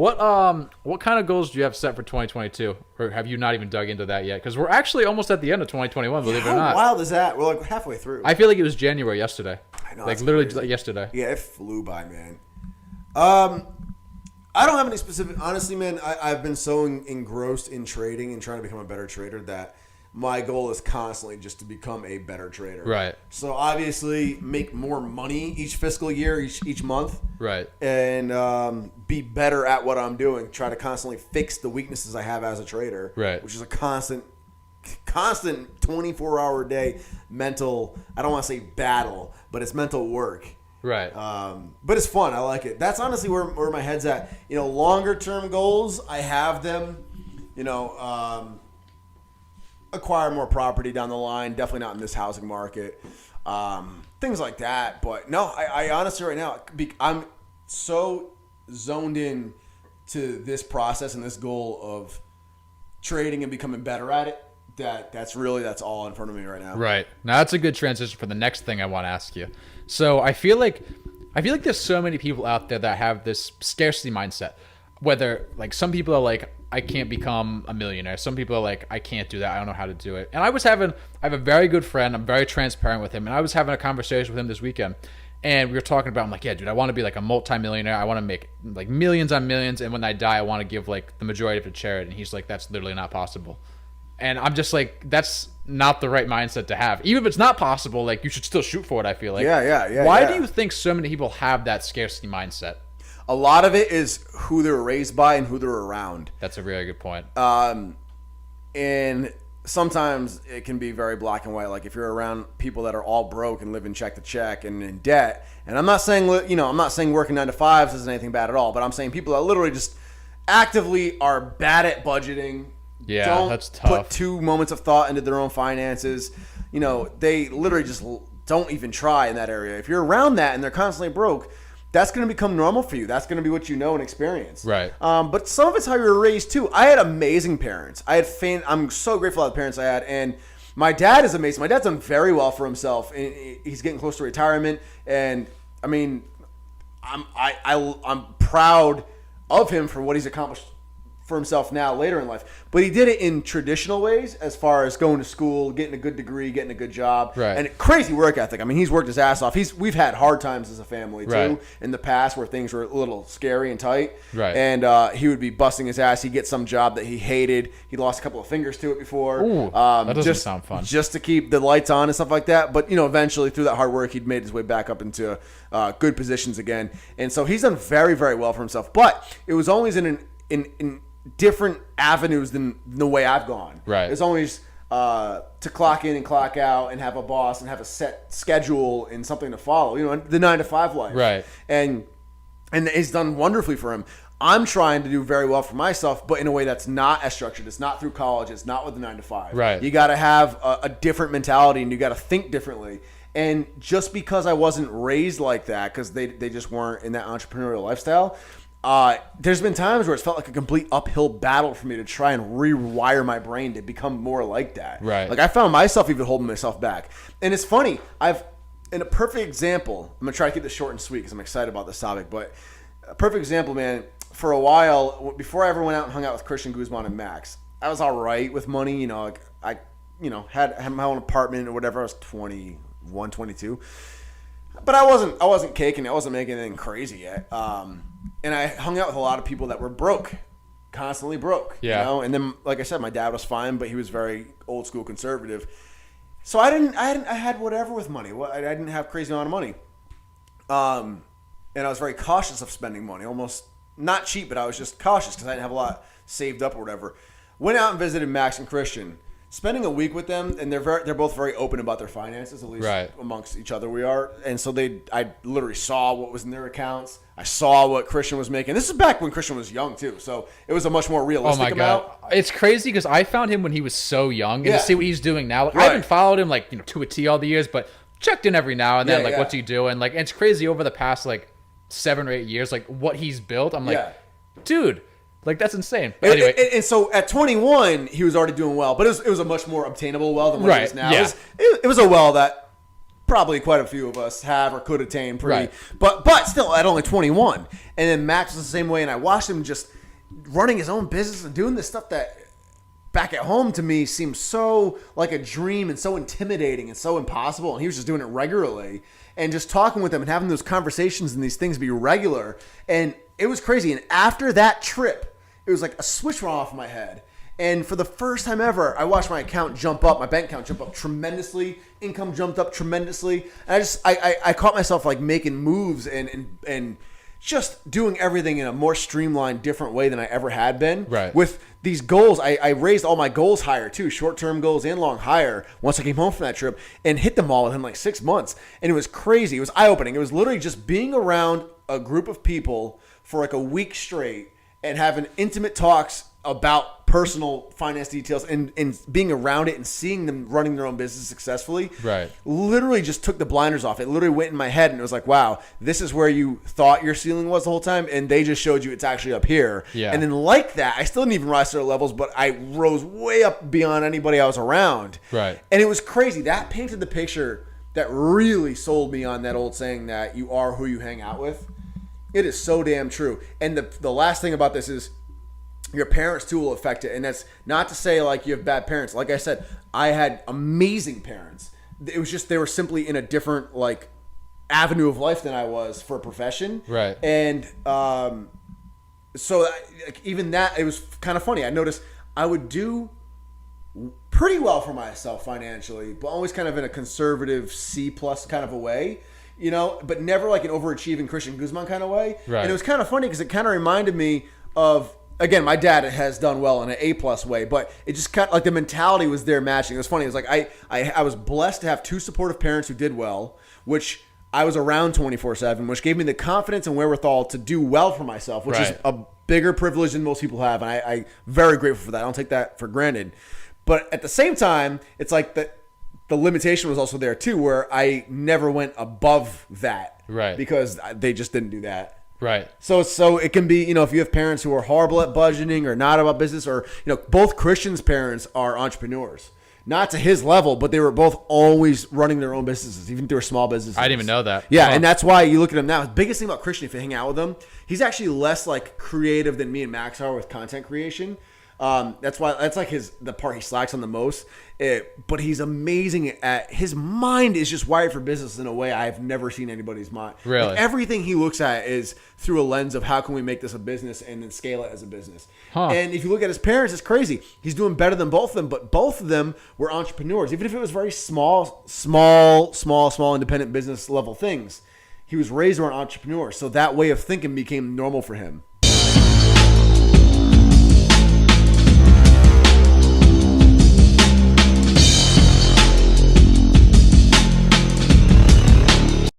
What kind of goals do you have set for 2022, or have you not even dug into that yet? Because we're actually almost at the end of 2021. Believe it or not. How wild is that? We're like halfway through. I feel like it was January yesterday. I know, like literally crazy. yesterday. Yeah, it flew by, man. I don't have any specific. Honestly, man, I've been so engrossed in trading and trying to become a better trader that my goal is constantly just to become a better trader. Right. So obviously, make more money each fiscal year, each month. Right. And be better at what I'm doing. Try to constantly fix the weaknesses I have as a trader. Right. Which is a constant 24-hour day mental. I don't want to say battle, but it's mental work. Right. But it's fun. I like it. That's honestly where my head's at. Longer term goals, I have them. Acquire more property down the line. Definitely not in this housing market. Things like that. But no, I honestly right now, I'm so zoned in to this process and this goal of trading and becoming better at it that's all in front of me right now. Right. Now that's a good transition for the next thing I want to ask you. So I feel like there's so many people out there that have this scarcity mindset. Whether like some people are like, I can't become a millionaire. Some people are like, I can't do that. I don't know how to do it. And I have a very good friend. I'm very transparent with him. And I was having a conversation with him this weekend. And we were talking about, I'm like, yeah, dude, I want to be like a multimillionaire. I want to make like millions on millions. And when I die, I want to give like the majority of it to charity. And he's like, that's literally not possible. And I'm just like, that's not the right mindset to have. Even if it's not possible, like you should still shoot for it, I feel like. Yeah. Why do you think so many people have that scarcity mindset? A lot of it is who they were raised by and who they're around. That's a really good point. And sometimes it can be very black and white. Like if you're around people that are all broke and living check to check and in debt. And I'm not saying, I'm not saying working 9 to 5s isn't anything bad at all. But I'm saying people that literally just actively are bad at budgeting. Yeah, that's tough. Put 2 moments of thought into their own finances. They literally just don't even try in that area. If you're around that and they're constantly broke, that's going to become normal for you. That's going to be what you know and experience. Right. But some of it's how you were raised too. I had amazing parents. I'm so grateful for the parents I had. And my dad is amazing. My dad's done very well for himself. He's getting close to retirement. And I mean, I'm proud of him for what he's accomplished for himself now later in life, but he did it in traditional ways as far as going to school, getting a good degree, getting a good job, right. And crazy work ethic. I mean, he's worked his ass off. We've had hard times as a family too, right. In the past where things were a little scary and tight, right. And he would be busting his ass. He'd get some job that he hated. He lost a couple of fingers to it before. Ooh, that doesn't sound fun. Just to keep the lights on and stuff like that. But eventually through that hard work, he'd made his way back up into good positions again. And so he's done very, very well for himself. But it was always in different avenues than the way I've gone. Right. It's always to clock in and clock out and have a boss and have a set schedule and something to follow. The 9 to 5 life. Right. And it's done wonderfully for him. I'm trying to do very well for myself, but in a way that's not as structured. It's not through college. It's not with the 9 to 5. Right. You got to have a different mentality and you got to think differently. And just because I wasn't raised like that, because they just weren't in that entrepreneurial lifestyle, there's been times where it's felt like a complete uphill battle for me to try and rewire my brain to become more like that. Right. Like I found myself even holding myself back. And it's funny. In a perfect example, I'm going to try to keep this short and sweet because I'm excited about this topic, but a perfect example, man, for a while, before I ever went out and hung out with Christian, Guzman And Maxx, I was all right with money. I had my own apartment or whatever. I was 21, 22. But I wasn't caking. I wasn't making anything crazy yet. And I hung out with a lot of people that were broke, constantly broke. Yeah. And then, like I said, my dad was fine, but he was very old school conservative. So I had whatever with money. I didn't have crazy amount of money. And I was very cautious of spending money. Almost not cheap, but I was just cautious because I didn't have a lot saved up or whatever. Went out and visited Maxx and Christian. Spending a week with them, and they're both very open about their finances, at least right. amongst each other we are. And so I literally saw what was in their accounts. I saw what Christian was making. This is back when Christian was young too, so it was a much more realistic amount. Oh my God. It's crazy because I found him when he was so young, and to see what he's doing now. Like, right. I haven't followed him to a T all the years, but checked in every now and then. What's he doing? Like, and it's crazy over the past 7 or 8 years, what he's built. I'm like, dude. Like, that's insane. But anyway. And so at 21, he was already doing well, but it was a much more obtainable well than what it is now. Yeah. It was a well that probably quite a few of us have or could attain pretty. Right. But still, at only 21. And then Max was the same way, and I watched him just running his own business and doing this stuff that back at home to me seemed so like a dream and so intimidating and so impossible. And he was just doing it regularly and just talking with him and having those conversations and these things be regular. And it was crazy. And after that trip, it was like a switch went off in my head. And for the first time ever, I watched my account jump up, my bank account jump up tremendously, income jumped up tremendously. And I caught myself like making moves and just doing everything in a more streamlined, different way than I ever had been. Right. With these goals, I raised all my goals higher too, short-term goals and long higher once I came home from that trip and hit them all within like 6 months. And it was crazy. It was eye-opening. It was literally just being around a group of people for like a week straight and having intimate talks about personal finance details and being around it and seeing them running their own business successfully. Right. Literally just took the blinders off. It literally went in my head and it was like, wow, this is where you thought your ceiling was the whole time. And they just showed you it's actually up here. Yeah. And then like that, I still didn't even rise to their levels, but I rose way up beyond anybody I was around. Right. And it was crazy. That painted the picture that really sold me on that old saying that you are who you hang out with. It is so damn true. And the last thing about this is, your parents too will affect it. And that's not to say like you have bad parents. Like I said, I had amazing parents. It was just they were simply in a different like avenue of life than I was for a profession. Right. And so like, even that, it was kind of funny. I noticed I would do pretty well for myself financially, but always kind of in a conservative C+ kind of a way. You know, but never like an overachieving Christian Guzman kind of way. Right. And it was kind of funny because it kind of reminded me of, again, my dad has done well in an A+ way, but it just kind of like the mentality was there matching. It was funny. It was like I was blessed to have two supportive parents who did well, which I was around 24/7, which gave me the confidence and wherewithal to do well for myself, which is a bigger privilege than most people have. And I'm very grateful for that. I don't take that for granted. But at the same time, it's like the limitation was also there too, where I never went above that. Right. Because they just didn't do that. Right. So it can be, you know, if you have parents who are horrible at budgeting or not about business, or, you know, both Christian's parents are entrepreneurs. Not to his level, but they were both always running their own businesses, even if they were small businesses. I didn't even know that. Yeah, Huh. and that's why you look at him now. The biggest thing about Christian, if you hang out with him, he's actually less like creative than me and Max are with content creation. That's like the part he slacks on the most. But he's amazing at, his mind is just wired for business in a way I've never seen anybody's mind. Really? Like everything he looks at is through a lens of how can we make this a business and then scale it as a business. Huh. And if you look at his parents, it's crazy. He's doing better than both of them, but both of them were entrepreneurs. Even if it was very small independent business level things, he was raised around entrepreneurs. So that way of thinking became normal for him.